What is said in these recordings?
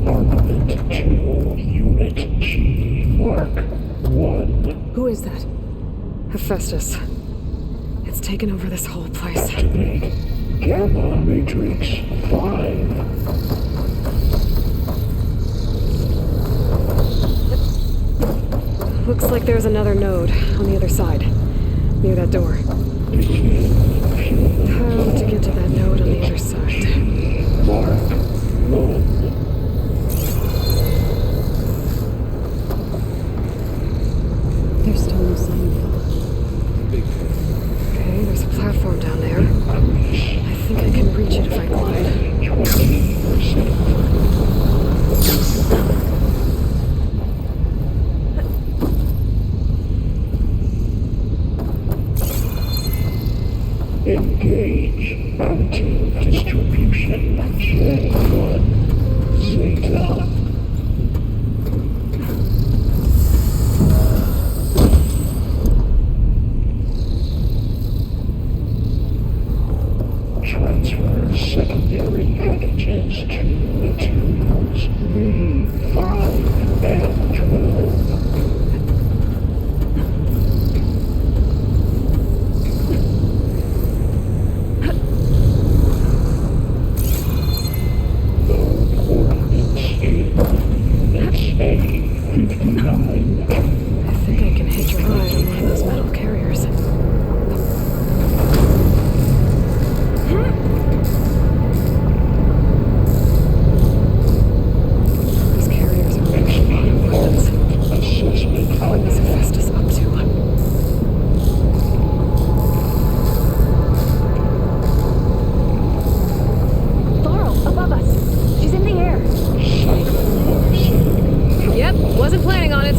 Armament 2, Unit G, Mark 1. Who is that? Hephaestus. It's taken over this whole place. Activate Gamma Matrix 5. Looks like there's another node on the other side, near that door. How to get to that node on the other side? Mark 1. There's still no sign of them. Okay, there's a platform down there. I think I can reach it if I glide. 20%. Engage anti-distribution J1 Zeta. Transfer secondary packages to materials B5 and 12. I think I can hitch a ride on one of those metal carriers. These carriers are making weapons. What is Hephaestus up to? Laurel, above us! She's in the air! Yep, wasn't planning on it.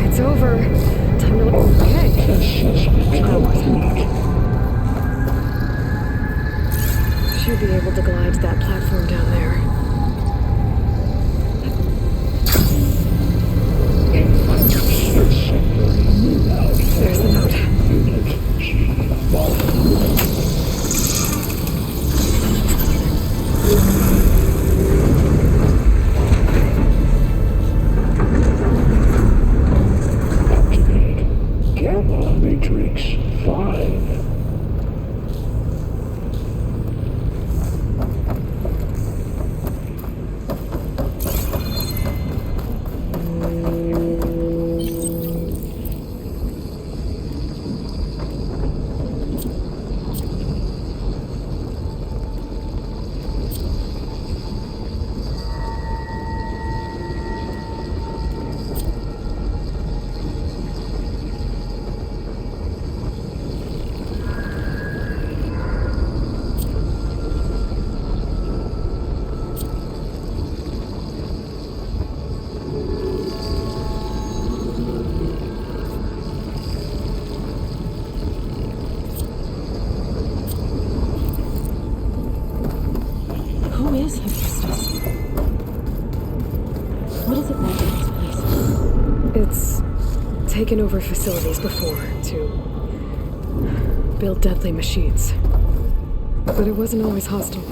It's over. Time to look. Okay. Should be able to glide to that platform down there. There's the note. Activate Gamma Matrix 5. Who is Hephaestus? What is it like in this place? It's taken over facilities before to build deadly machines. But it wasn't always hostile.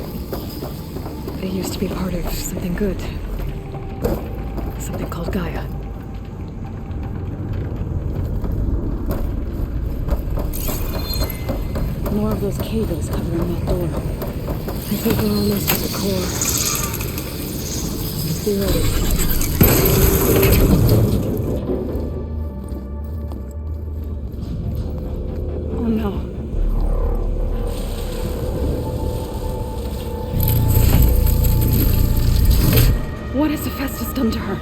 It used to be part of something good. Something called Gaia. More of those cables covering that door. I think we're almost at the core. Be ready. Oh no. What has Hephaestus done to her?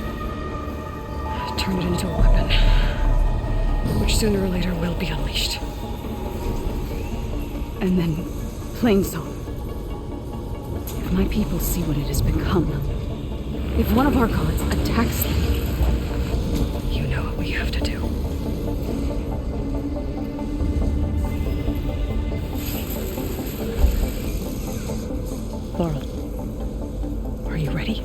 Turned it into a weapon, which sooner or later will be unleashed. And then, Plainsong. If my people see what it has become, if one of our gods attacks them, you know what we have to do. Laurel, are you ready?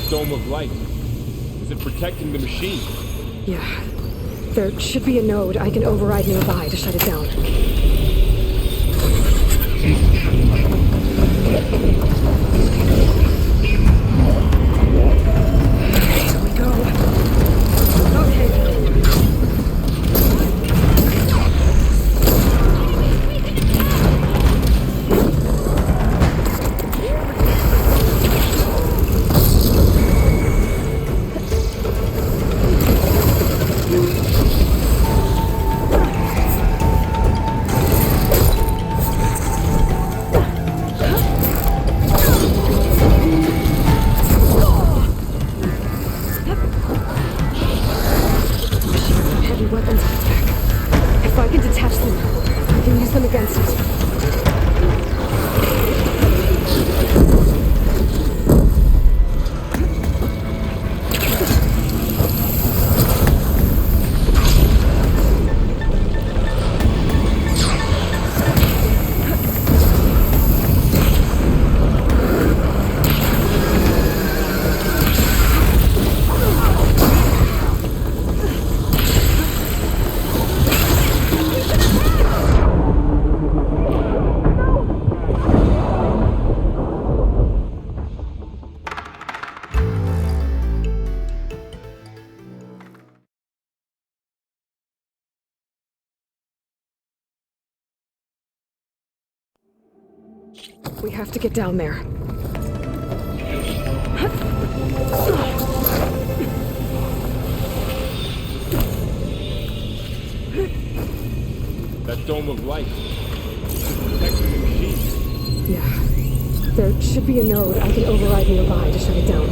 That dome of light. Is it protecting the machine? Yeah. There should be a node I can override nearby to shut it down. Here we go. Okay. Heavy weapons on its back. If I can detach them, I can use them against it. We have to get down there. That dome of light. Is it protecting the machine? Yeah. There should be a node I can override nearby to shut it down.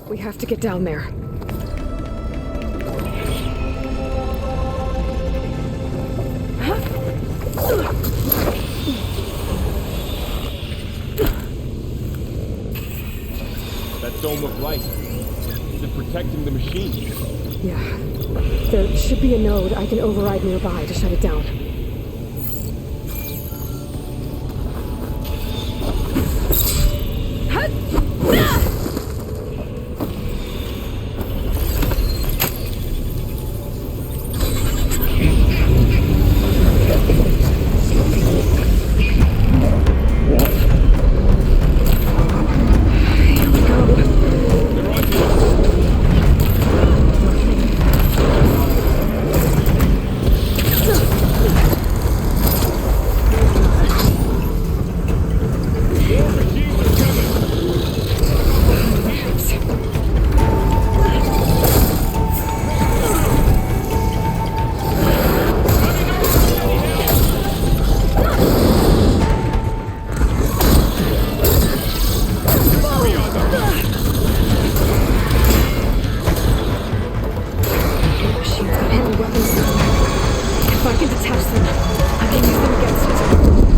We have to get down there. That dome of light. Is it protecting the machine? Yeah. There should be a node I can override nearby to shut it down. If I can detach them, I can use them against it.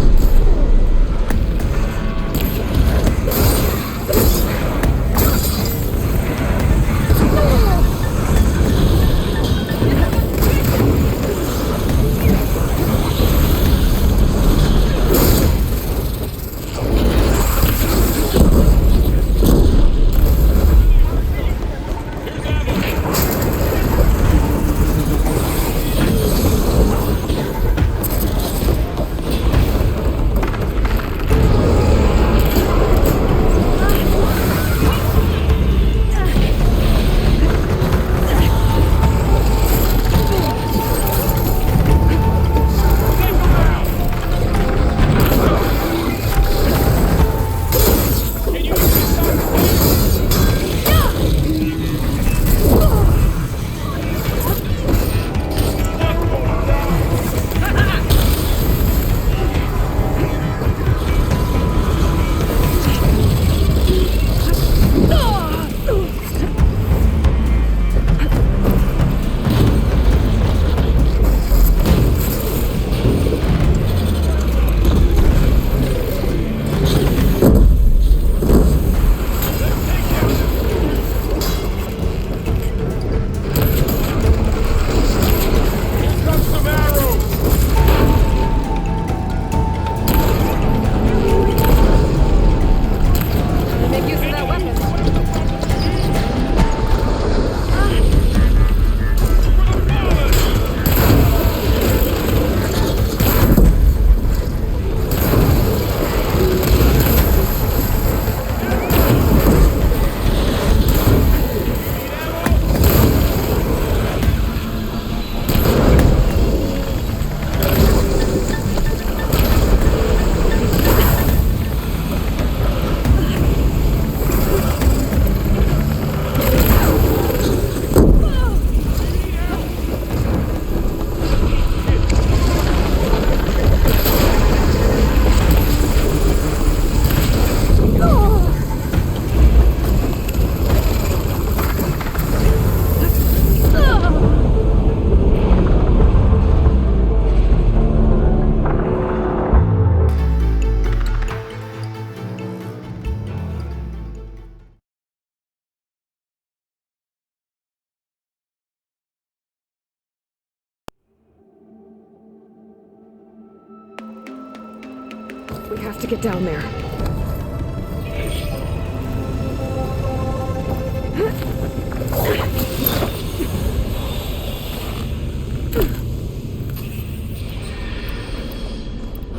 have to get down there.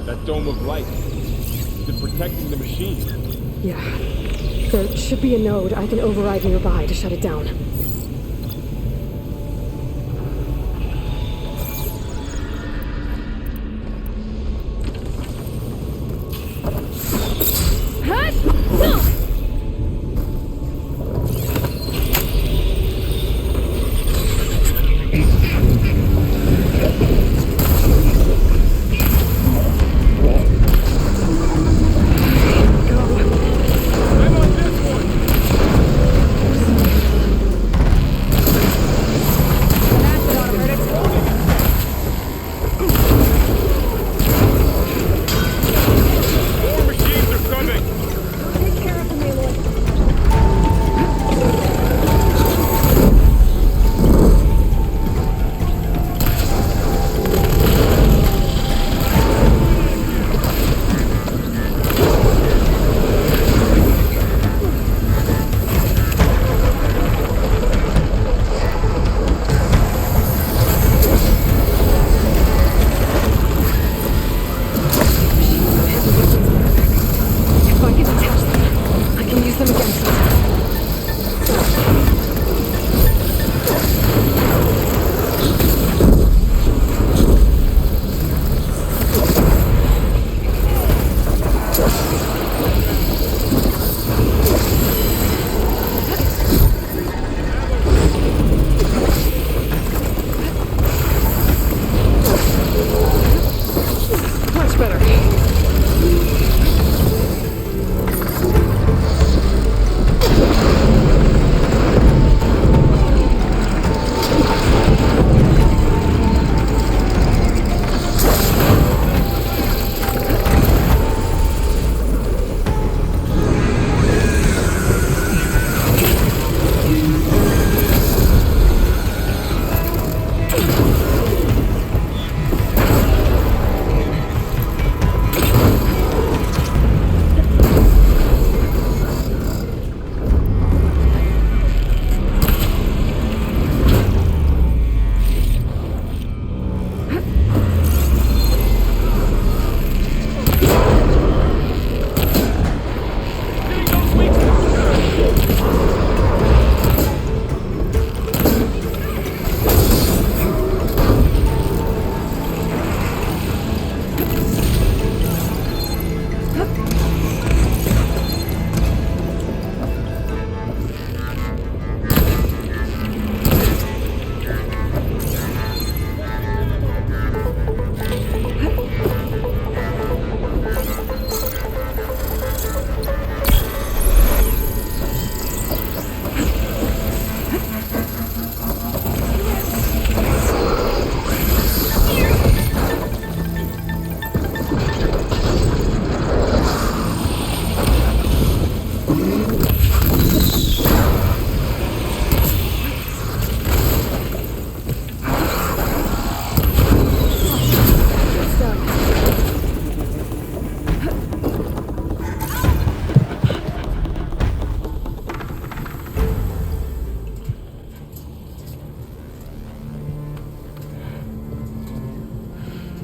That dome of light. Is it protecting the machine? Yeah. There should be a node I can override nearby to shut it down. I'm on this one! More machines are coming! Take care of them, Aloy. If I can detach them, I can use them against us. Much better.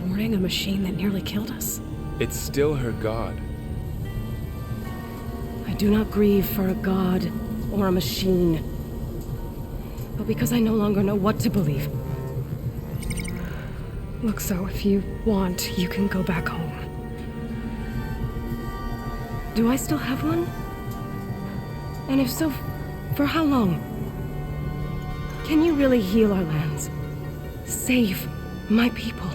Warning a machine that nearly killed us. It's still her god. I do not grieve for a god or a machine, but because I no longer know what to believe. Look, so if you want, you can go back home. Do I still have one? And if so, for how long? Can you really heal our lands? Save my people?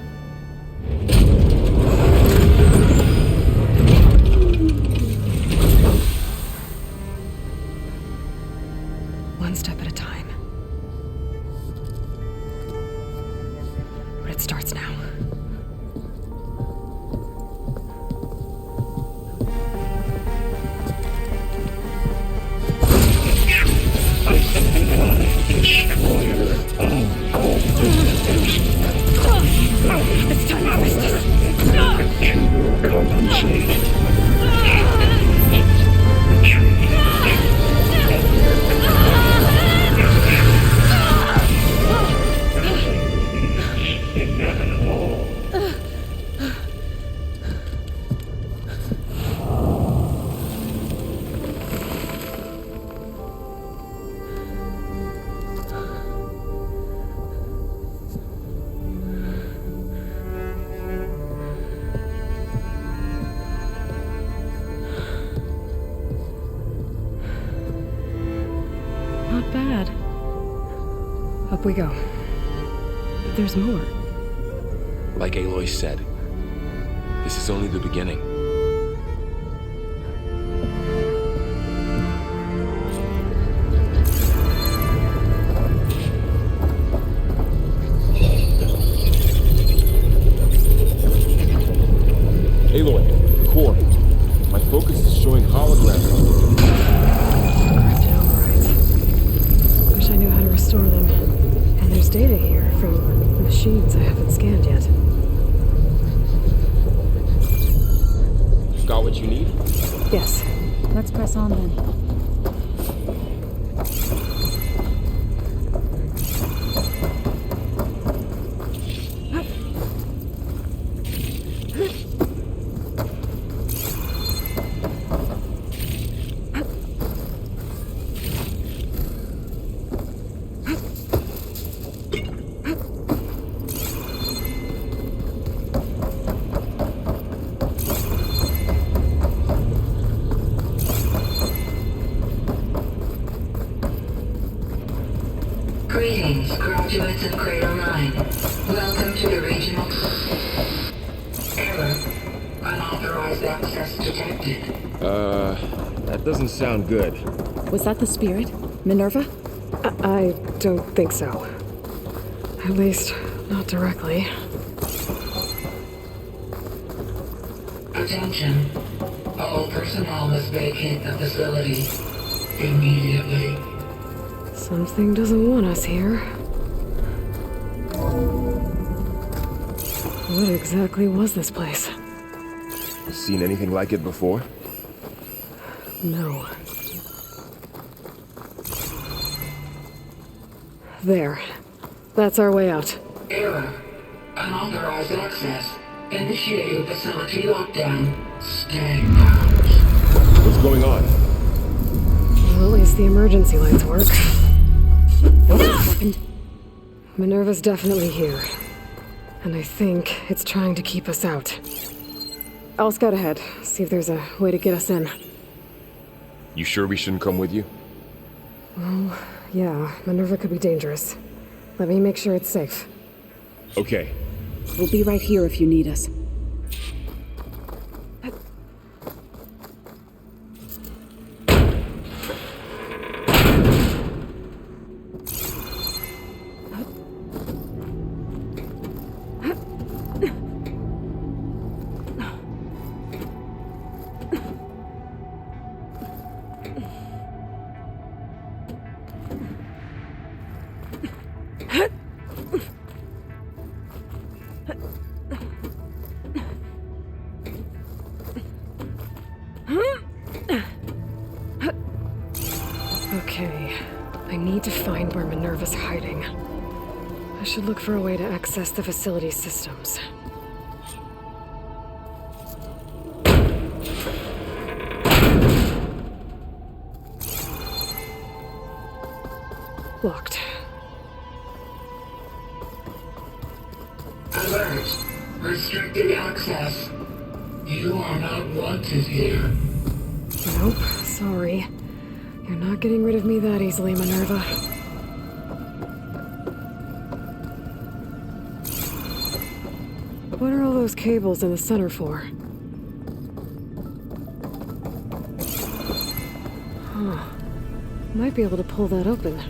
One step at a time. But it starts now. Destroyer of cultists. It's time to rest us. To compensate. Up we go. But there's more. Like Aloy said, this is only the beginning. Aloy, core. My focus is showing holograms. Encrypted overrides. Wish I knew how to restore them. And there's data here from machines I haven't scanned yet. Got what you need? Yes. Let's press on then. Greetings, graduates of Cradle 9. Welcome to the regional... Error. Unauthorized access detected. That doesn't sound good. Was that the spirit? Minerva? I don't think so. At least, not directly. Attention. All personnel must vacate the facility immediately. Something doesn't want us here. What exactly was this place? Seen anything like it before? No. There. That's our way out. Error. Unauthorized access. Initiating facility lockdown. Stay out. What's going on? Well, at least the emergency lights work. What happened? Minerva's definitely here. And I think it's trying to keep us out. I'll scout ahead, see if there's a way to get us in. You sure we shouldn't come with you? Well, yeah, Minerva could be dangerous. Let me make sure it's safe. Okay. We'll be right here if you need us. Okay, I need to find where Minerva's hiding. I should look for a way to access the facility's systems. Locked. Alert. Restricted access. You are not wanted here. Nope, sorry. You're not getting rid of me that easily, Minerva. What are all those cables in the center for? Huh. Might be able to pull that open.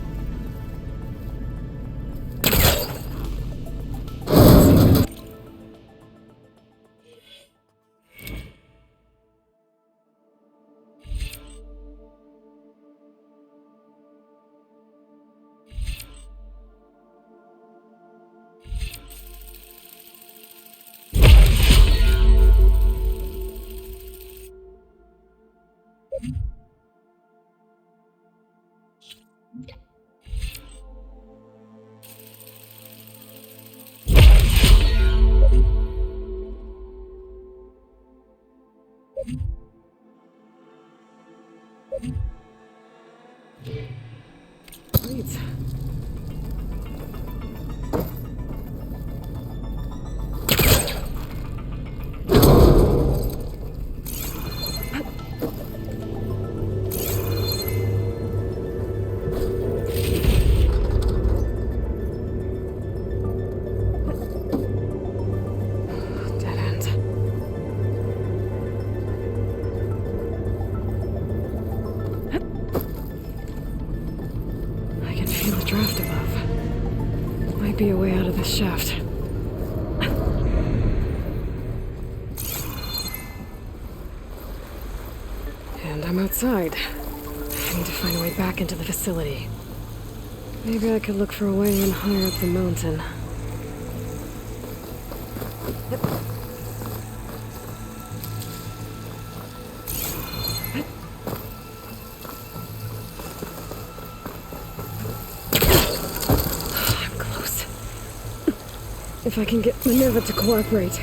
be a way out of this shaft. And I'm outside. I need to find a way back into the facility. Maybe I could look for a way in higher up the mountain. I'm close. If I can get Minerva to cooperate,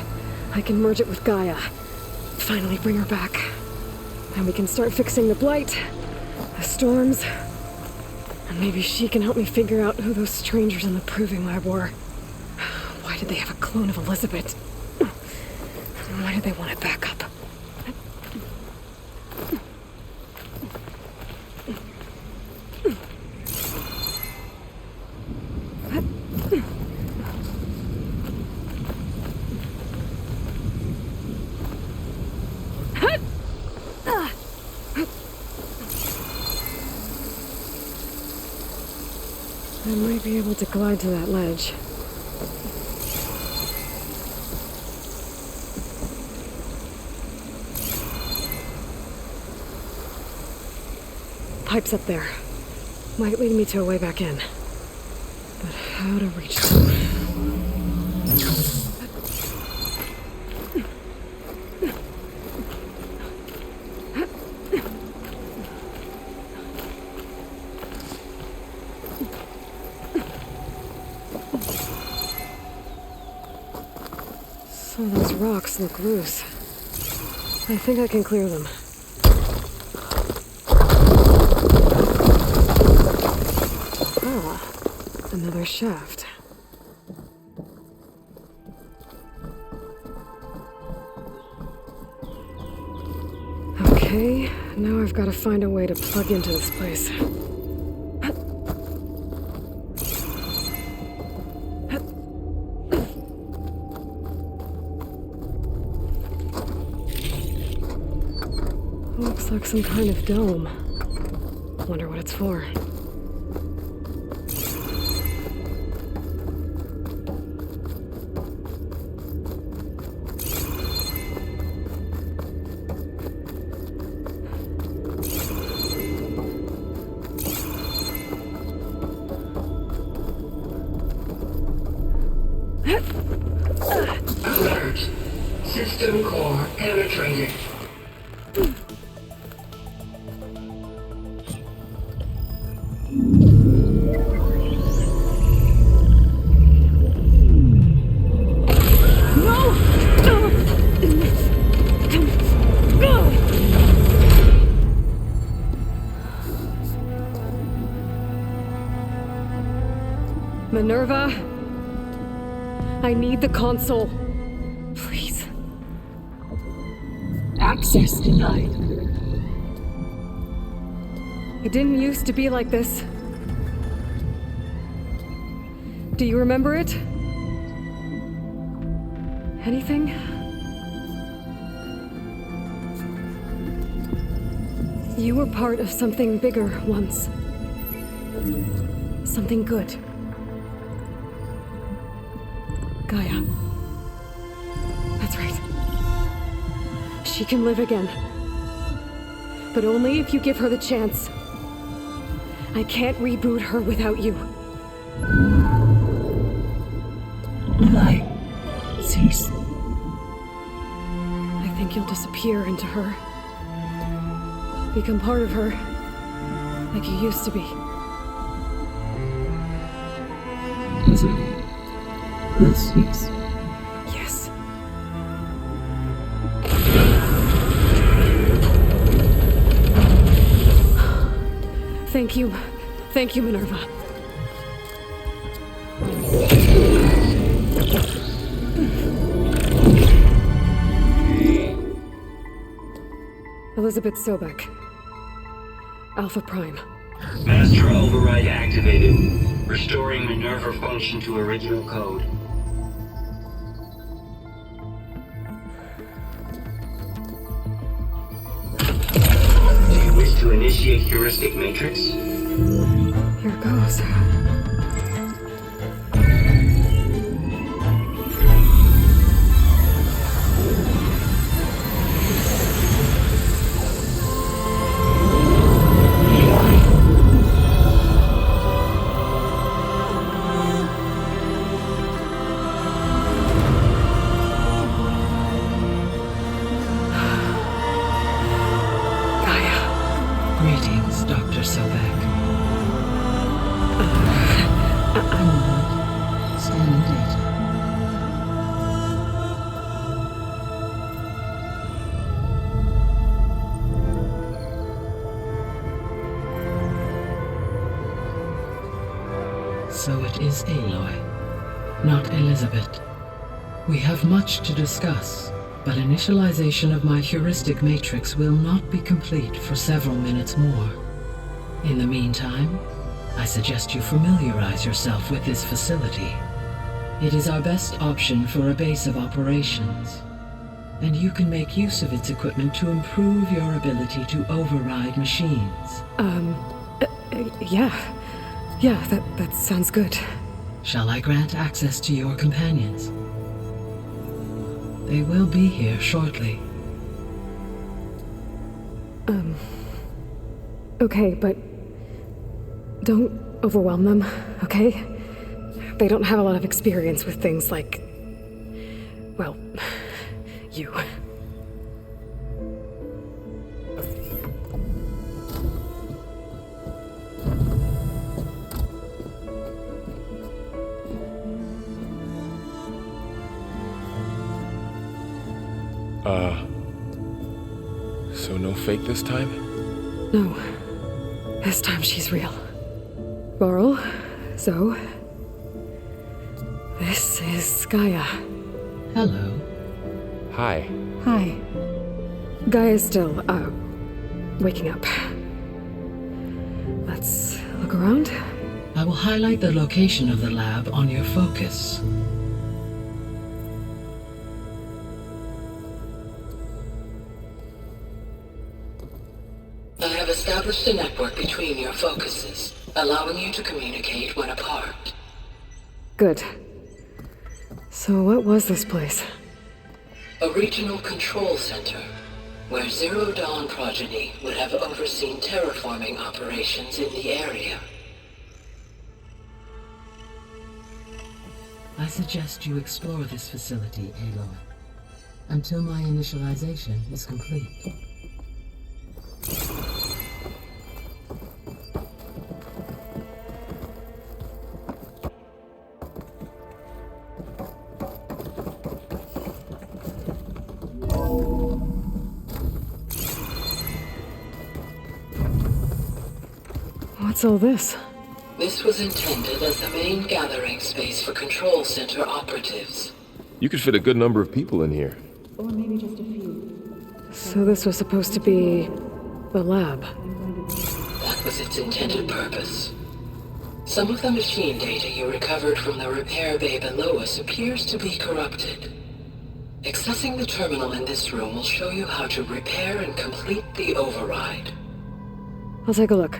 I can merge it with Gaia. Finally bring her back. And we can start fixing the blight, the storms, and maybe she can help me figure out who those strangers in the proving lab were. Why did they have a clone of Elizabeth? And why did they want it back up? I might be able to glide to that ledge. Pipe's up there. Might lead me to a way back in. But how to reach them? Some of those rocks look loose. I think I can clear them. Ah, another shaft. Okay, now I've got to find a way to plug into this place. Looks like some kind of dome. Wonder what it's for. Alert. System core penetrated. Minerva, I need the console. Please. Access denied. It didn't used to be like this. Do you remember it? Anything? You were part of something bigger once. Something good. Gaia. That's right. She can live again. But only if you give her the chance. I can't reboot her without you. Light. Cease. I think you'll disappear into her. Become part of her. Like you used to be. Is it? This is. Yes. Thank you. Thank you, Minerva. Elizabeth Sobek. Alpha Prime. Master override activated. Restoring Minerva function to original code. Do you wish to initiate heuristic matrix? Here goes. is Aloy, not Elizabeth. We have much to discuss, but initialization of my heuristic matrix will not be complete for several minutes more. In the meantime, I suggest you familiarize yourself with this facility. It is our best option for a base of operations, and you can make use of its equipment to improve your ability to override machines. Yeah, that sounds good. Shall I grant access to your companions? They will be here shortly. Okay, but don't overwhelm them, okay? They don't have a lot of experience with things like, well, you. So no fake this time? No. This time she's real. Laurel, Zoe. This is Gaia. Hello. Hi. Hi. Gaia's still, waking up. Let's look around. I will highlight the location of the lab on your focus. I have established a network between your focuses, allowing you to communicate when apart. Good. So what was this place? A regional control center, where Zero Dawn progeny would have overseen terraforming operations in the area. I suggest you explore this facility, Aloy, until my initialization is complete. What's all this? This was intended as the main gathering space for control center operatives. You could fit a good number of people in here. So this was supposed to be the lab. That was its intended purpose. Some of the machine data you recovered from the repair bay below us appears to be corrupted. Accessing the terminal in this room will show you how to repair and complete the override. I'll take a look.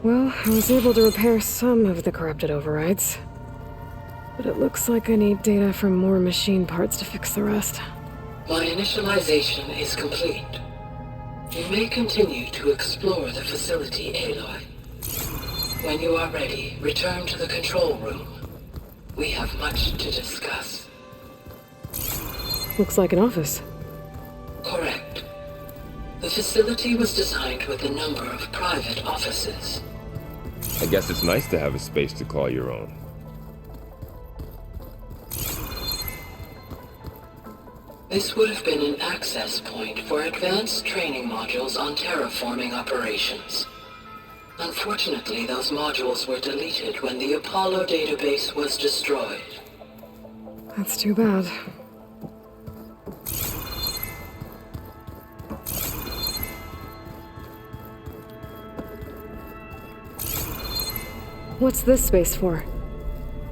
Well, I was able to repair some of the corrupted overrides. But it looks like I need data from more machine parts to fix the rest. My initialization is complete. You may continue to explore the facility, Aloy. When you are ready, return to the control room. We have much to discuss. Looks like an office. Correct. The facility was designed with a number of private offices. I guess it's nice to have a space to call your own. This would have been an access point for advanced training modules on terraforming operations. Unfortunately, those modules were deleted when the Apollo database was destroyed. That's too bad. What's this space for?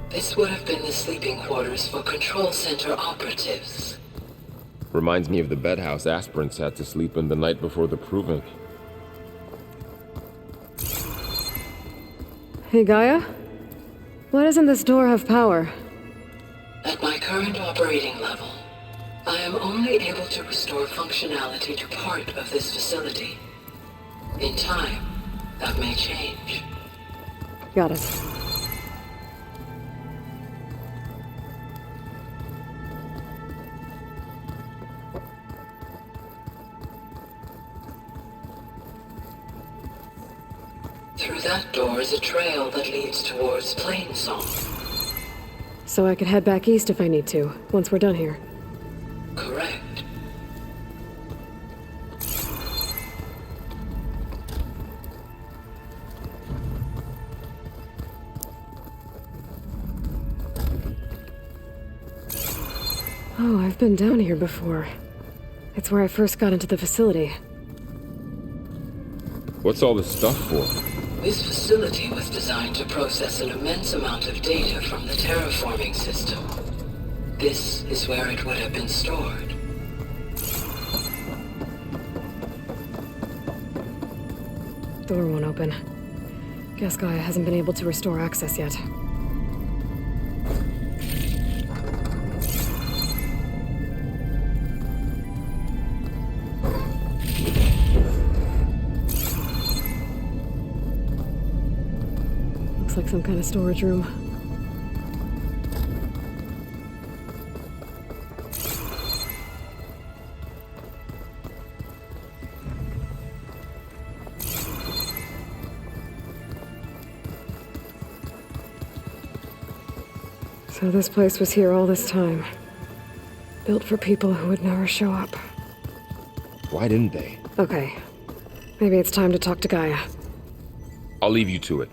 This would have been the sleeping quarters for control center operatives. Reminds me of the bedhouse aspirants had to sleep in the night before the proving. Hey, Gaia? Why doesn't this door have power? At my current operating level, I am only able to restore functionality to part of this facility. In time, that may change. Got it. Through that door is a trail that leads towards Plainsong. So I could head back east if I need to, once we're done here. Correct. Oh, I've been down here before. It's where I first got into the facility. What's all this stuff for? This facility was designed to process an immense amount of data from the terraforming system. This is where it would have been stored. Door won't open. Guess Gaia hasn't been able to restore access yet. Looks like some kind of storage room. So this place was here all this time. Built for people who would never show up. Why didn't they? Okay. Maybe it's time to talk to Gaia. I'll leave you to it.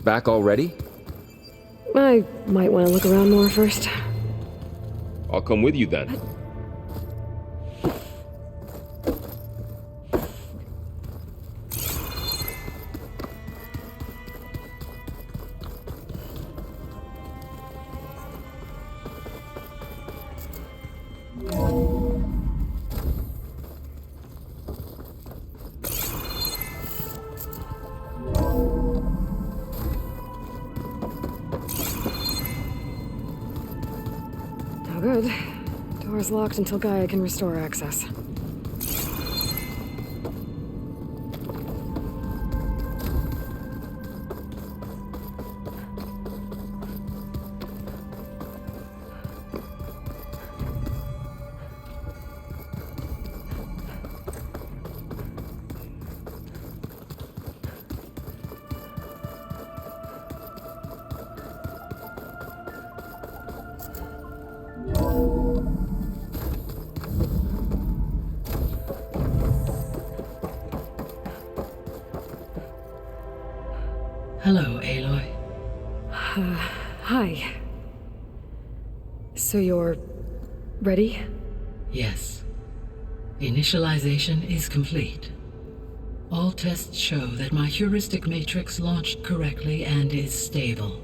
Back already? I might want to look around more first. I'll come with you then. No good. Door's locked until Gaia can restore access. Hello, Aloy. Hi. So you're ready? Yes. Initialization is complete. All tests show that my heuristic matrix launched correctly and is stable.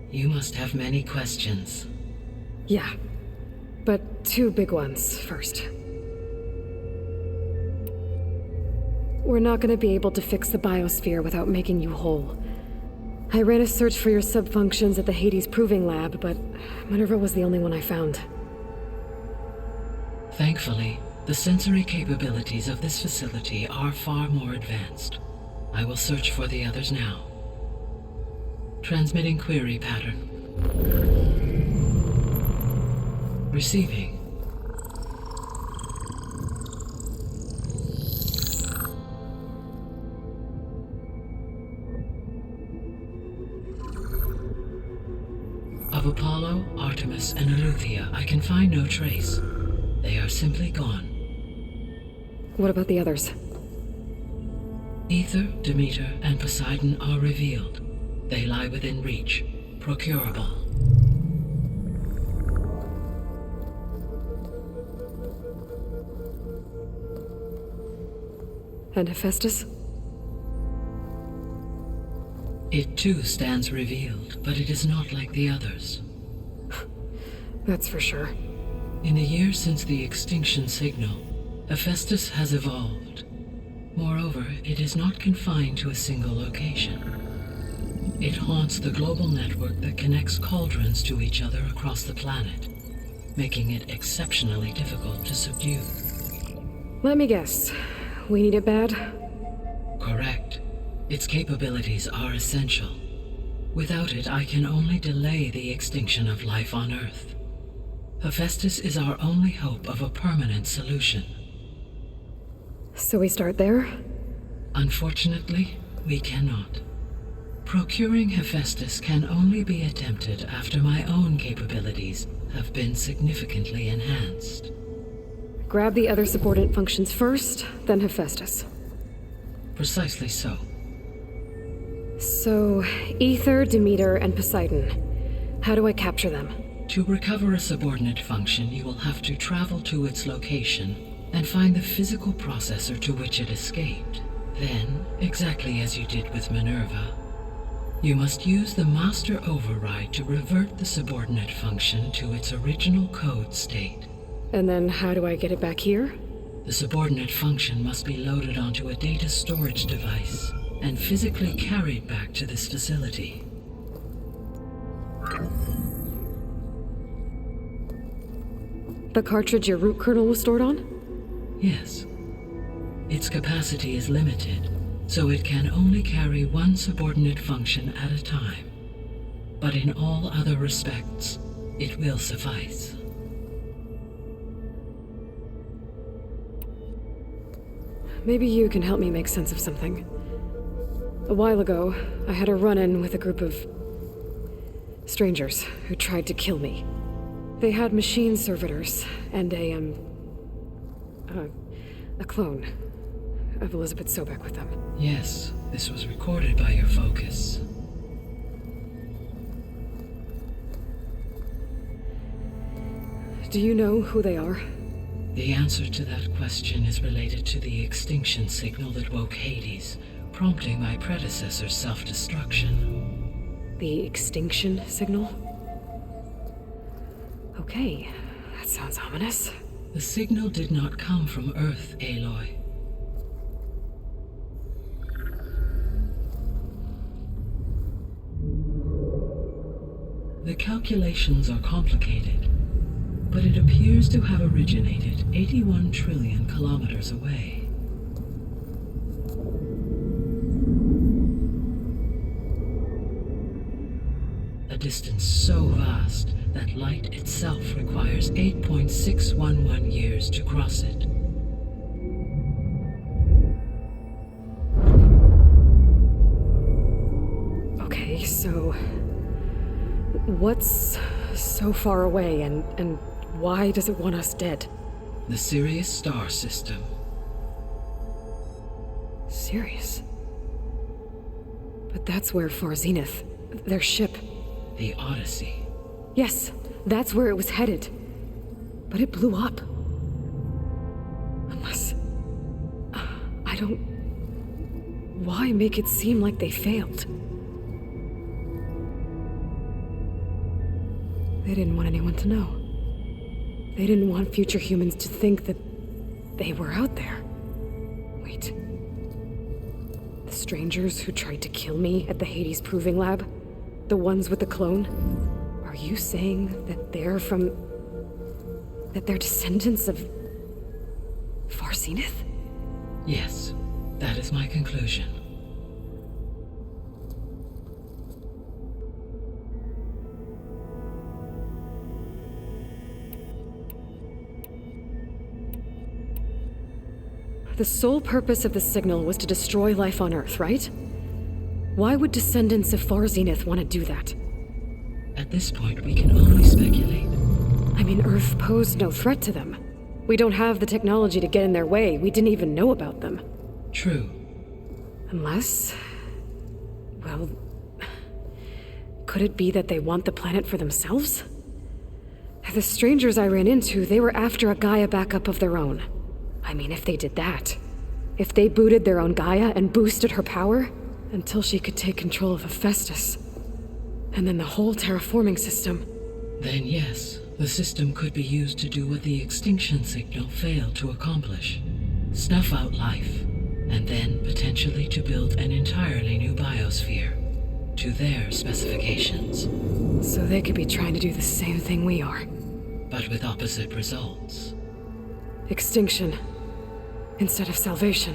You must have many questions. Yeah. But two big ones first. We're not gonna be able to fix the biosphere without making you whole. I ran a search for your subfunctions at the Hades Proving Lab, but Minerva was the only one I found. Thankfully, the sensory capabilities of this facility are far more advanced. I will search for the others now. Transmitting query pattern. Receiving. Of Apollo, Artemis, and Eleuthia, I can find no trace. They are simply gone. What about the others? Ether, Demeter, and Poseidon are revealed. They lie within reach, procurable. And Hephaestus? It too stands revealed, but it is not like the others. That's for sure. In the years since the extinction signal, Hephaestus has evolved. Moreover, it is not confined to a single location. It haunts the global network that connects cauldrons to each other across the planet. making it exceptionally difficult to subdue. Let me guess. We need it bad? Correct. Its capabilities are essential. Without it, I can only delay the extinction of life on Earth. Hephaestus is our only hope of a permanent solution. So we start there? Unfortunately, we cannot. Procuring Hephaestus can only be attempted after my own capabilities have been significantly enhanced. Grab the other subordinate functions first, then Hephaestus. Precisely so. So, Ether, Demeter, and Poseidon. How do I capture them? To recover a subordinate function, you will have to travel to its location and find the physical processor to which it escaped. Then, exactly as you did with Minerva, you must use the master override to revert the subordinate function to its original code state. And then how do I get it back here? The subordinate function must be loaded onto a data storage device and physically carried back to this facility. The cartridge your root kernel was stored on? Yes. Its capacity is limited, so it can only carry one subordinate function at a time. But in all other respects, it will suffice. Maybe you can help me make sense of something. A while ago, I had a run-in with a group of strangers who tried to kill me. They had machine servitors and a clone of Elizabeth Sobek with them. Yes, this was recorded by your focus. Do you know who they are? The answer to that question is related to the extinction signal that woke Hades, prompting my predecessor's self-destruction. The extinction signal? Okay, that sounds ominous. The signal did not come from Earth, Aloy. The calculations are complicated, but it appears to have originated 81 trillion kilometers away. A distance so vast that light itself requires 8.611 years to cross it. Okay, so what's so far away and why does it want us dead? The Sirius star system. Sirius? But that's where Far Zenith, their ship. The Odyssey. Yes, that's where it was headed. But it blew up. Unless... I don't... Why make it seem like they failed? They didn't want anyone to know. They didn't want future humans to think that they were out there. Wait. The strangers who tried to kill me at the Hades Proving Lab? The ones with the clone? Are you saying that they're from... that they're descendants of... Far Zenith? Yes, that is my conclusion. The sole purpose of the signal was to destroy life on Earth, right? Why would descendants of Far Zenith want to do that? At this point, we can only speculate. I mean, Earth posed no threat to them. We don't have the technology to get in their way. We didn't even know about them. True. Unless... well... could it be that they want the planet for themselves? The strangers I ran into, they were after a Gaia backup of their own. I mean, if they did that... if they booted their own Gaia and boosted her power... until she could take control of Hephaestus. And then the whole terraforming system. Then yes, the system could be used to do what the extinction signal failed to accomplish. Snuff out life, and then potentially to build an entirely new biosphere, to their specifications. So they could be trying to do the same thing we are. but with opposite results. Extinction instead of salvation.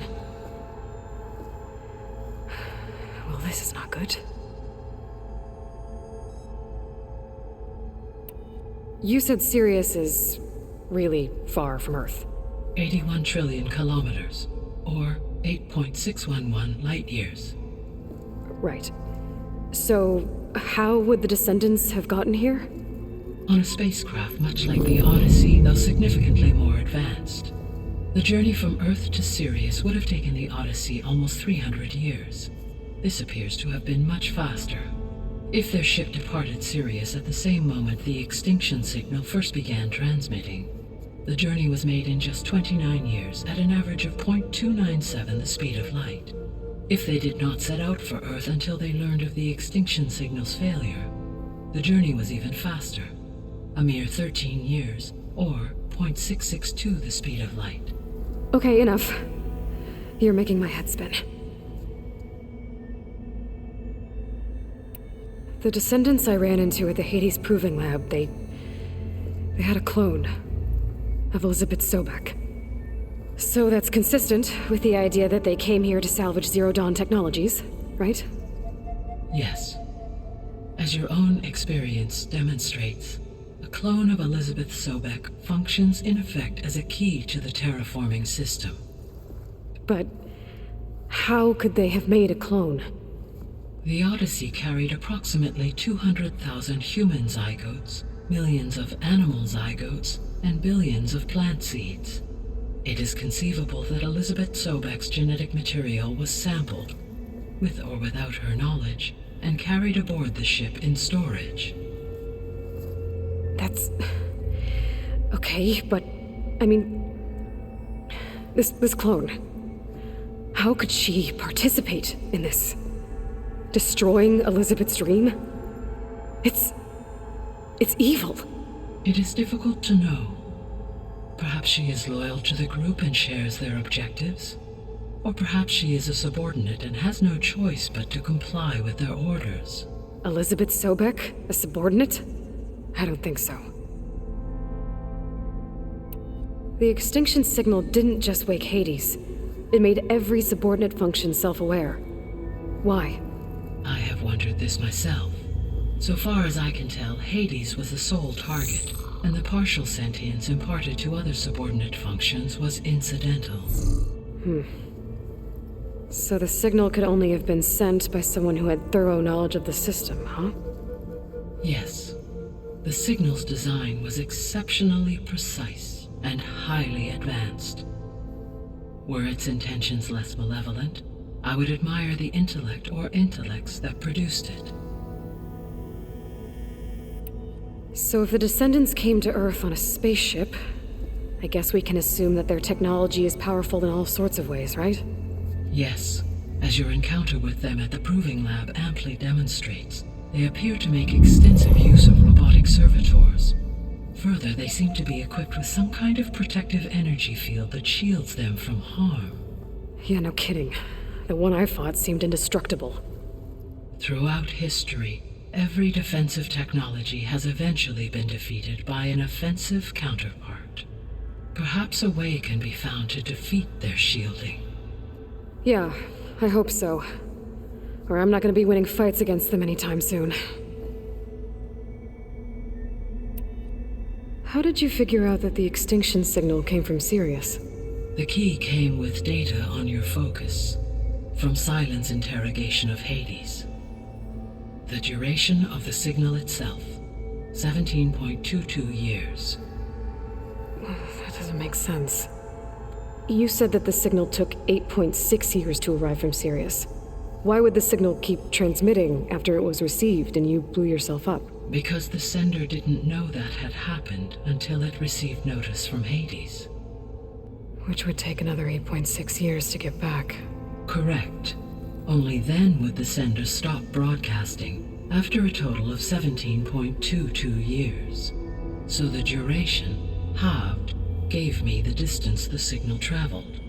Well, this is not good. You said Sirius is really far from Earth. 81 trillion kilometers, or 8.611 light years. Right. So, how would the descendants have gotten here? On a spacecraft much like the Odyssey, though significantly more advanced. The journey from Earth to Sirius would have taken the Odyssey almost 300 years. This appears to have been much faster. If their ship departed Sirius at the same moment the extinction signal first began transmitting, the journey was made in just 29 years at an average of 0.297 the speed of light. If they did not set out for Earth until they learned of the extinction signal's failure, the journey was even faster, a mere 13 years, or 0.662 the speed of light. Okay, enough. You're making my head spin. The descendants I ran into at the Hades Proving Lab, they had a clone of Elizabeth Sobek. So that's consistent with the idea that they came here to salvage Zero Dawn technologies, right? Yes. As your own experience demonstrates, a clone of Elizabeth Sobek functions in effect as a key to the terraforming system. But how could they have made a clone? The Odyssey carried approximately 200,000 human zygotes, millions of animal zygotes, and billions of plant seeds. It is conceivable that Elizabeth Sobek's genetic material was sampled, with or without her knowledge, and carried aboard the ship in storage. That's... okay, but... I mean... This clone... How could she participate in this? Destroying Elizabeth's dream? It's evil. It is difficult to know. Perhaps she is loyal to the group and shares their objectives. Or perhaps she is a subordinate and has no choice but to comply with their orders. Elizabeth Sobek? A subordinate? I don't think so. The extinction signal didn't just wake Hades. It made every subordinate function self-aware. Why? I have wondered this myself. So far as I can tell, Hades was the sole target, and the partial sentience imparted to other subordinate functions was incidental. So the signal could only have been sent by someone who had thorough knowledge of the system, huh? Yes. The signal's design was exceptionally precise and highly advanced. Were its intentions less malevolent, I would admire the intellect or intellects that produced it. So if the descendants came to Earth on a spaceship, I guess we can assume that their technology is powerful in all sorts of ways, right? Yes. As your encounter with them at the Proving Lab amply demonstrates, they appear to make extensive use of robotic servitors. Further, they seem to be equipped with some kind of protective energy field that shields them from harm. Yeah, no kidding. The one I fought seemed indestructible. Throughout history, every defensive technology has eventually been defeated by an offensive counterpart. Perhaps a way can be found to defeat their shielding. Yeah, I hope so. Or I'm not gonna be winning fights against them anytime soon. How did you figure out that the extinction signal came from Sirius? The key came with data on your focus, from Silent's interrogation of Hades. The duration of the signal itself, 17.22 years. That doesn't make sense. You said that the signal took 8.6 years to arrive from Sirius. Why would the signal keep transmitting after it was received and you blew yourself up? Because the sender didn't know that had happened until it received notice from Hades. Which would take another 8.6 years to get back. Correct. Only then would the sender stop broadcasting, after a total of 17.22 years. So the duration, halved, gave me the distance the signal traveled.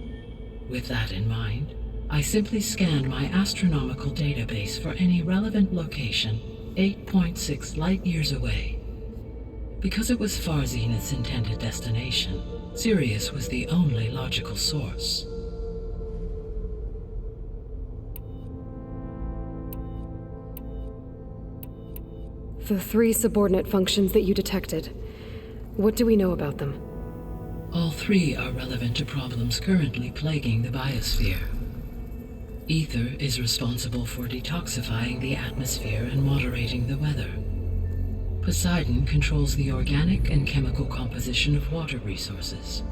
With that in mind, I simply scanned my astronomical database for any relevant location 8.6 light-years away. Because it was Far Zenith's intended destination, Sirius was the only logical source. The 3 subordinate functions that you detected. What do we know about them? All 3 are relevant to problems currently plaguing the biosphere. Ether is responsible for detoxifying the atmosphere and moderating the weather. Poseidon controls the organic and chemical composition of water resources.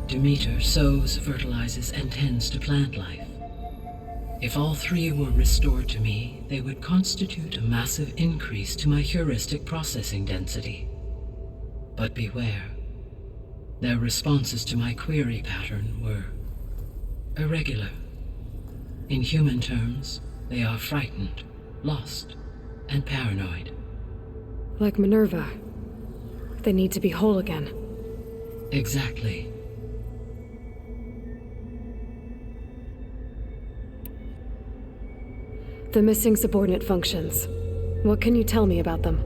Demeter sows, fertilizes, and tends to plant life. If all 3 were restored to me, they would constitute a massive increase to my heuristic processing density. But beware. Their responses to my query pattern were irregular. In human terms, they are frightened, lost, and paranoid. Like Minerva. They need to be whole again. Exactly. The missing subordinate functions. What can you tell me about them?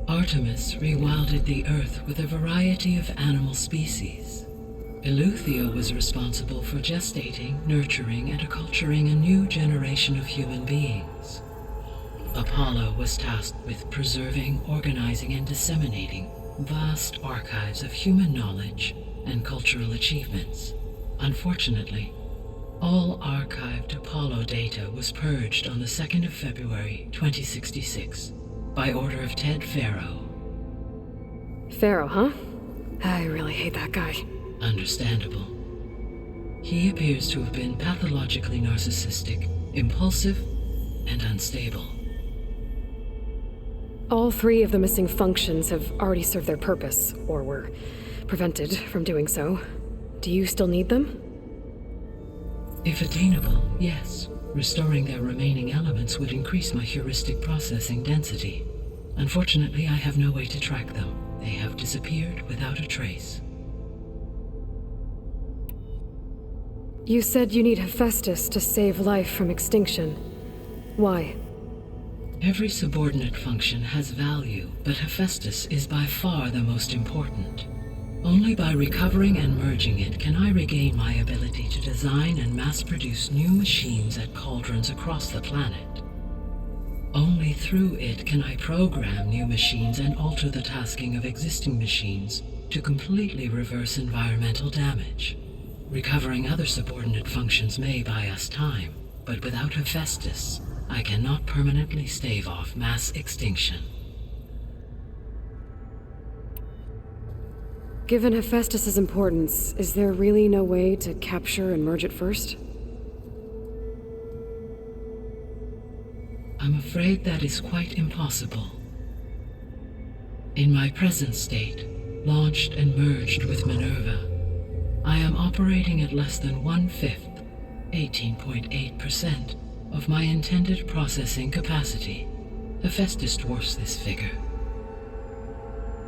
Artemis rewilded the Earth with a variety of animal species. Eleuthia was responsible for gestating, nurturing, and acculturating a new generation of human beings. Apollo was tasked with preserving, organizing, and disseminating vast archives of human knowledge and cultural achievements. Unfortunately, all archived Apollo data was purged on the 2nd of February, 2066, by order of Ted Faro. Pharaoh, huh? I really hate that guy. Understandable. He appears to have been pathologically narcissistic, impulsive, and unstable. All 3 of the missing functions have already served their purpose, or were prevented from doing so. Do you still need them? If attainable, yes. Restoring their remaining elements would increase my heuristic processing density. Unfortunately, I have no way to track them. They have disappeared without a trace. You said you need Hephaestus to save life from extinction. Why? Every subordinate function has value, but Hephaestus is by far the most important. Only by recovering and merging it can I regain my ability to design and mass-produce new machines at cauldrons across the planet. Only through it can I program new machines and alter the tasking of existing machines to completely reverse environmental damage. Recovering other subordinate functions may buy us time, but without Hephaestus, I cannot permanently stave off mass extinction. Given Hephaestus's importance, is there really no way to capture and merge it first? I'm afraid that is quite impossible. In my present state, launched and merged with Minerva, I am operating at less than 1/5, 18.8%, of my intended processing capacity. Hephaestus dwarfs this figure.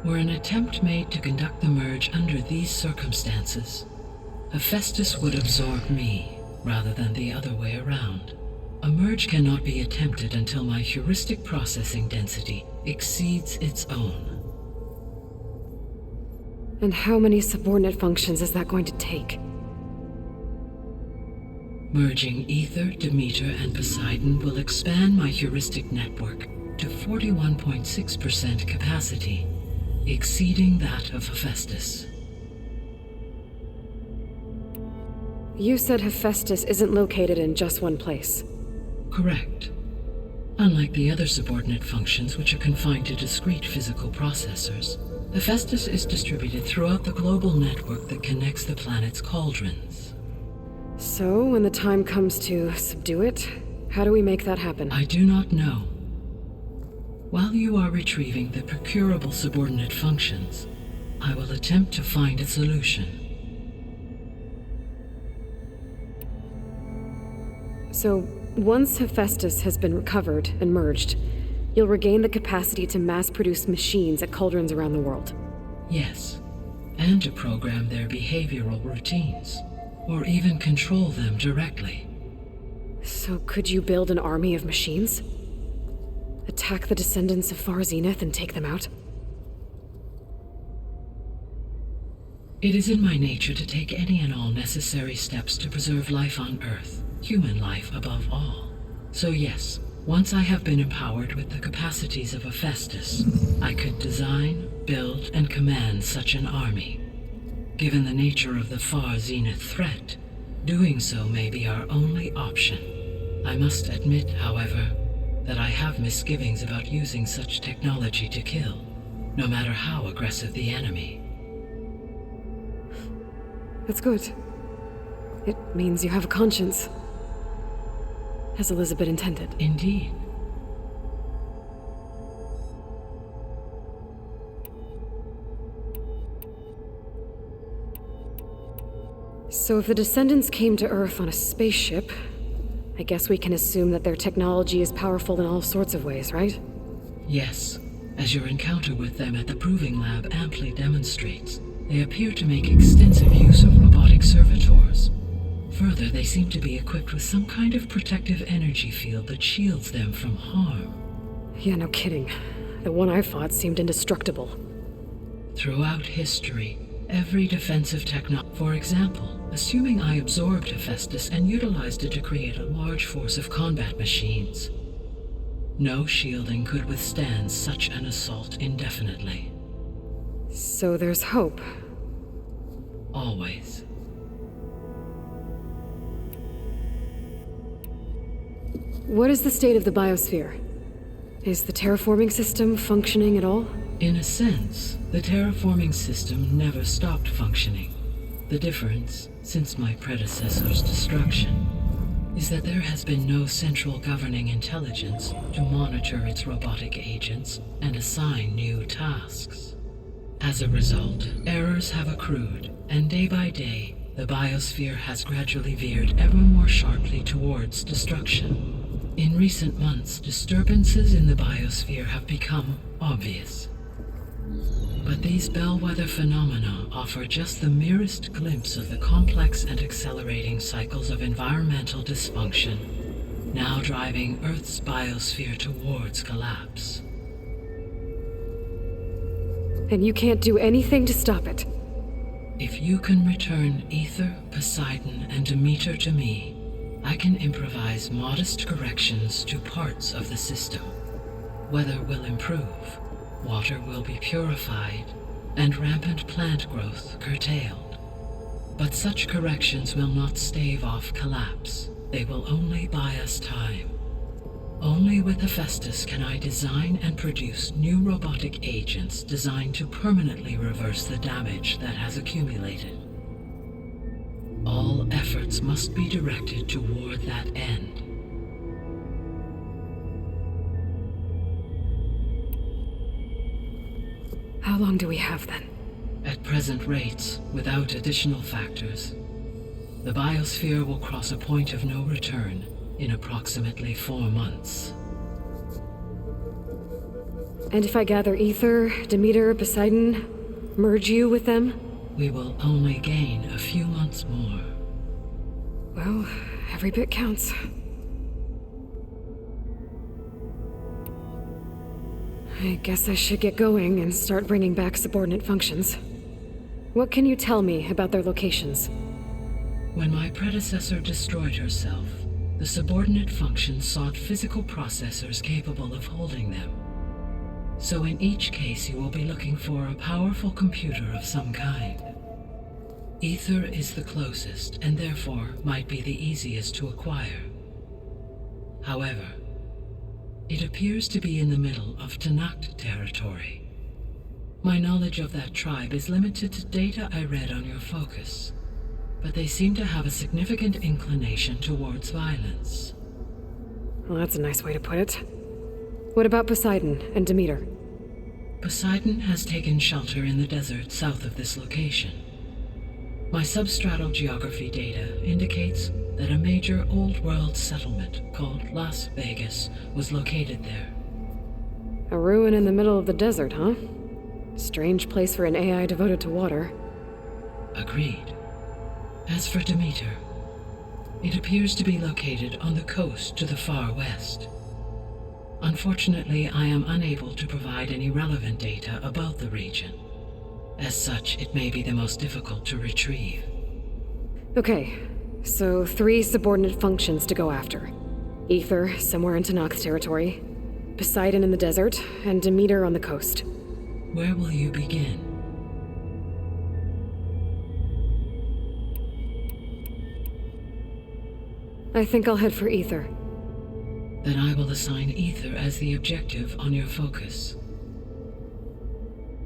Were an attempt made to conduct the merge under these circumstances, Hephaestus would absorb me rather than the other way around. A merge cannot be attempted until my heuristic processing density exceeds its own. And how many subordinate functions is that going to take? Merging Ether, Demeter, and Poseidon will expand my heuristic network to 41.6% capacity, exceeding that of Hephaestus. You said Hephaestus isn't located in just one place. Correct. Unlike the other subordinate functions, which are confined to discrete physical processors, Hephaestus is distributed throughout the global network that connects the planet's cauldrons. So, when the time comes to subdue it, how do we make that happen? I do not know. While you are retrieving the procurable subordinate functions, I will attempt to find a solution. So, once Hephaestus has been recovered and merged, you'll regain the capacity to mass-produce machines at cauldrons around the world. Yes, and to program their behavioral routines, or even control them directly. So could you build an army of machines? Attack the descendants of Far Zenith and take them out? It is in my nature to take any and all necessary steps to preserve life on Earth, human life above all. So yes, once I have been empowered with the capacities of a Festus, I could design, build, and command such an army. Given the nature of the far zenith threat, doing so may be our only option. I must admit, however, that I have misgivings about using such technology to kill, no matter how aggressive the enemy. That's good. It means you have a conscience. As Elizabeth intended. Indeed. So if the descendants came to Earth on a spaceship, I guess we can assume that their technology is powerful in all sorts of ways, right? Yes, as your encounter with them at the Proving Lab amply demonstrates, they appear to make extensive use of robotic servitors. Further, they seem to be equipped with some kind of protective energy field that shields them from harm. Yeah, no kidding. The one I fought seemed indestructible. Throughout history, every defensive for example, assuming I absorbed Hephaestus and utilized it to create a large force of combat machines, no shielding could withstand such an assault indefinitely. So there's hope. Always. What is the state of the biosphere? Is the terraforming system functioning at all? In a sense, the terraforming system never stopped functioning. The difference, since my predecessor's destruction, is that there has been no central governing intelligence to monitor its robotic agents and assign new tasks. As a result, errors have accrued, and day by day, the biosphere has gradually veered ever more sharply towards destruction. In recent months, disturbances in the biosphere have become obvious. But these bellwether phenomena offer just the merest glimpse of the complex and accelerating cycles of environmental dysfunction, now driving Earth's biosphere towards collapse. And you can't do anything to stop it? If you can return Ether, Poseidon, and Demeter to me, I can improvise modest corrections to parts of the system. Weather will improve, water will be purified, and rampant plant growth curtailed. But such corrections will not stave off collapse. They will only buy us time. Only with Hephaestus can I design and produce new robotic agents designed to permanently reverse the damage that has accumulated. All efforts must be directed toward that end. How long do we have then? At present rates, without additional factors, the biosphere will cross a point of no return in approximately 4 months. And if I gather Ether, Demeter, Poseidon, merge you with them? We will only gain a few months more. Well, every bit counts. I guess I should get going and start bringing back subordinate functions. What can you tell me about their locations? When my predecessor destroyed herself, the subordinate functions sought physical processors capable of holding them. So in each case, you will be looking for a powerful computer of some kind. Ether is the closest, and therefore might be the easiest to acquire. However, it appears to be in the middle of Tanakh territory. My knowledge of that tribe is limited to data I read on your focus, but they seem to have a significant inclination towards violence. Well, that's a nice way to put it. What about Poseidon and Demeter? Poseidon has taken shelter in the desert south of this location. My substratal geography data indicates that a major old-world settlement called Las Vegas was located there. A ruin in the middle of the desert, huh? Strange place for an AI devoted to water. Agreed. As for Demeter, it appears to be located on the coast to the far west. Unfortunately, I am unable to provide any relevant data about the region. As such, it may be the most difficult to retrieve. Okay, so 3 subordinate functions to go after. Ether, somewhere in Tanakh territory, Poseidon in the desert, and Demeter on the coast. Where will you begin? I think I'll head for Ether. Then I will assign Ether as the objective on your focus.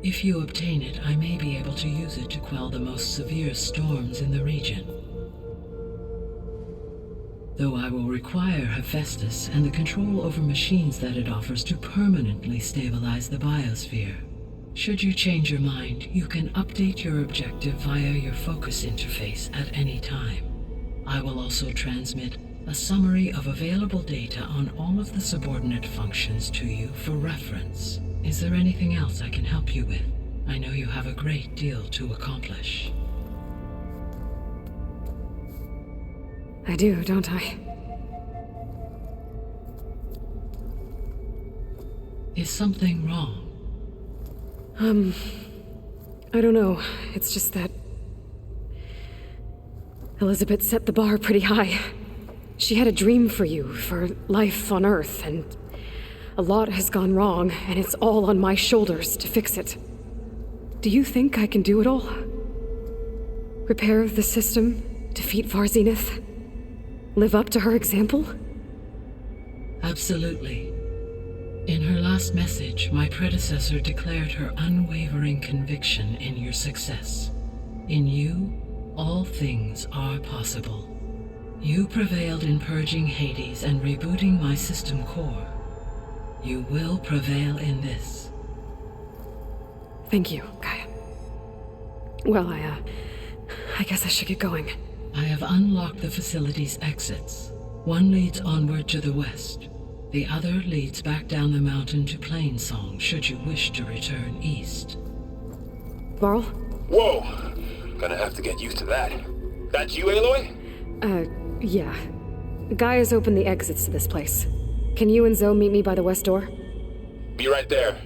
If you obtain it, I may be able to use it to quell the most severe storms in the region. Though I will require Hephaestus and the control over machines that it offers to permanently stabilize the biosphere. Should you change your mind, you can update your objective via your focus interface at any time. I will also transmit a summary of available data on all of the subordinate functions to you for reference. Is there anything else I can help you with? I know you have a great deal to accomplish. I do, don't I? Is something wrong? I don't know. It's just that Elizabeth set the bar pretty high. She had a dream for you, for life on Earth, and a lot has gone wrong, and it's all on my shoulders to fix it. Do you think I can do it all? Repair the system, defeat Varzenith, live up to her example? Absolutely. In her last message, my predecessor declared her unwavering conviction in your success. In you, all things are possible. You prevailed in purging Hades and rebooting my system core. You will prevail in this. Thank you, Gaia. Well, I guess I should get going. I have unlocked the facility's exits. One leads onward to the west. The other leads back down the mountain to Plainsong, should you wish to return east. Varl? Whoa! Gonna have to get used to that. That's you, Aloy? Yeah. Gaia's opened the exits to this place. Can you and Zoe meet me by the west door? Be right there.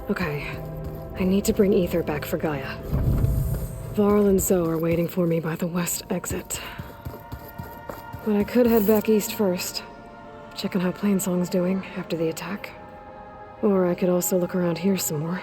Okay. I need to bring Ether back for Gaia. Varl and Zoe are waiting for me by the west exit. But I could head back east first. Check on how Plainsong's doing after the attack. Or I could also look around here some more.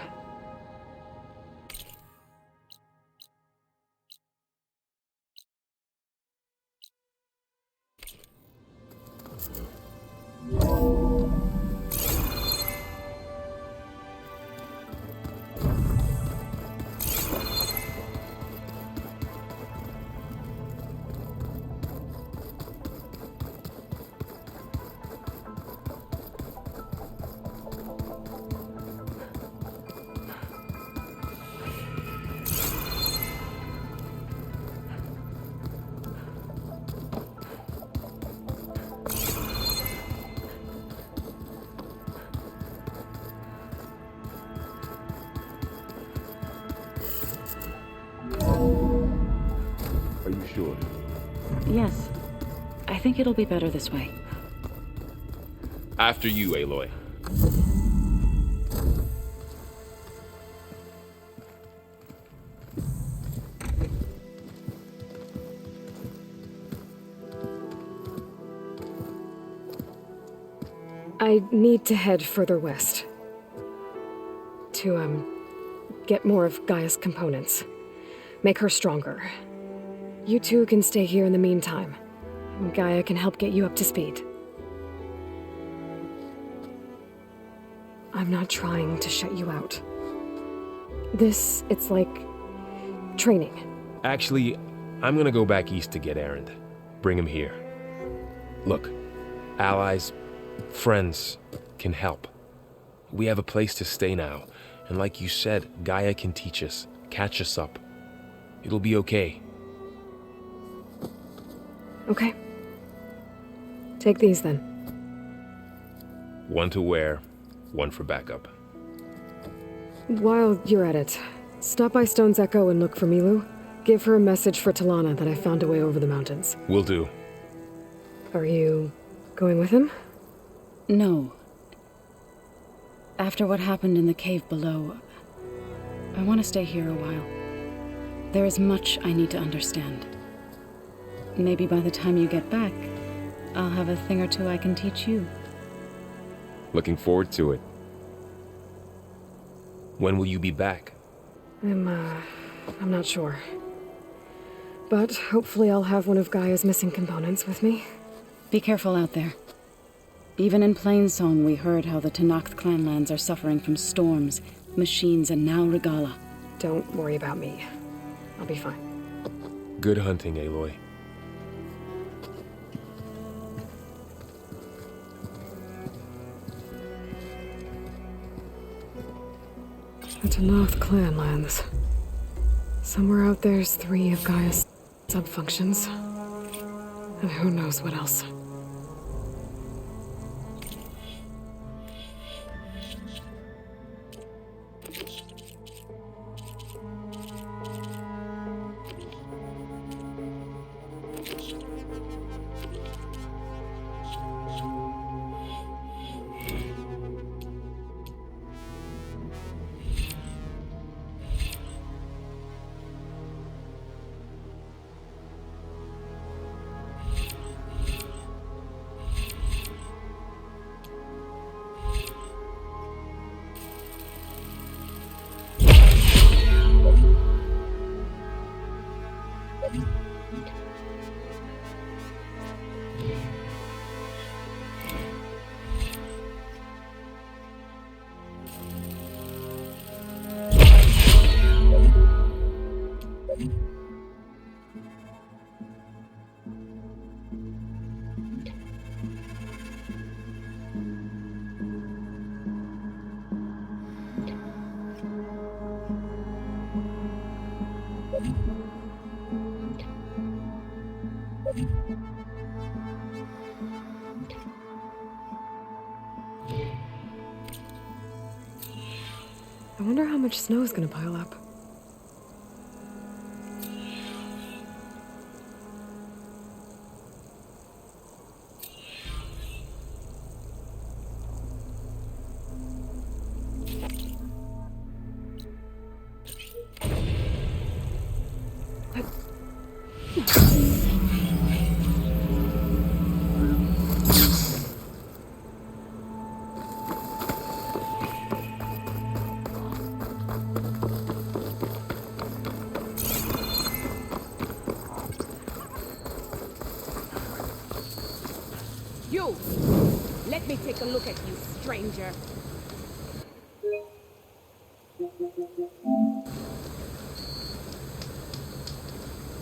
Yes. I think it'll be better this way. After you, Aloy. I need to head further west. To, get more of Gaia's components. Make her stronger. You two can stay here in the meantime. Gaia can help get you up to speed. I'm not trying to shut you out. It's like training. Actually, I'm gonna go back east to get Erend. Bring him here. Look, allies, friends can help. We have a place to stay now, and like you said, Gaia can teach us, catch us up. It'll be okay. Okay. Take these then. One to wear, one for backup. While you're at it, stop by Stone's Echo and look for Milu. Give her a message for Talana that I found a way over the mountains. Will do. Are you going with him? No. After what happened in the cave below, I want to stay here a while. There is much I need to understand. Maybe by the time you get back, I'll have a thing or two I can teach you. Looking forward to it. When will you be back? I'm not sure. But hopefully I'll have one of Gaia's missing components with me. Be careful out there. Even in Plainsong, we heard how the Tenakth clanlands are suffering from storms, machines, and now Regala. Don't worry about me. I'll be fine. Good hunting, Aloy. The Tenakth clanlands. Somewhere out there's 3 of Gaia's subfunctions. And who knows what else. I wonder how much snow is gonna pile up. You! Let me take a look at you, stranger.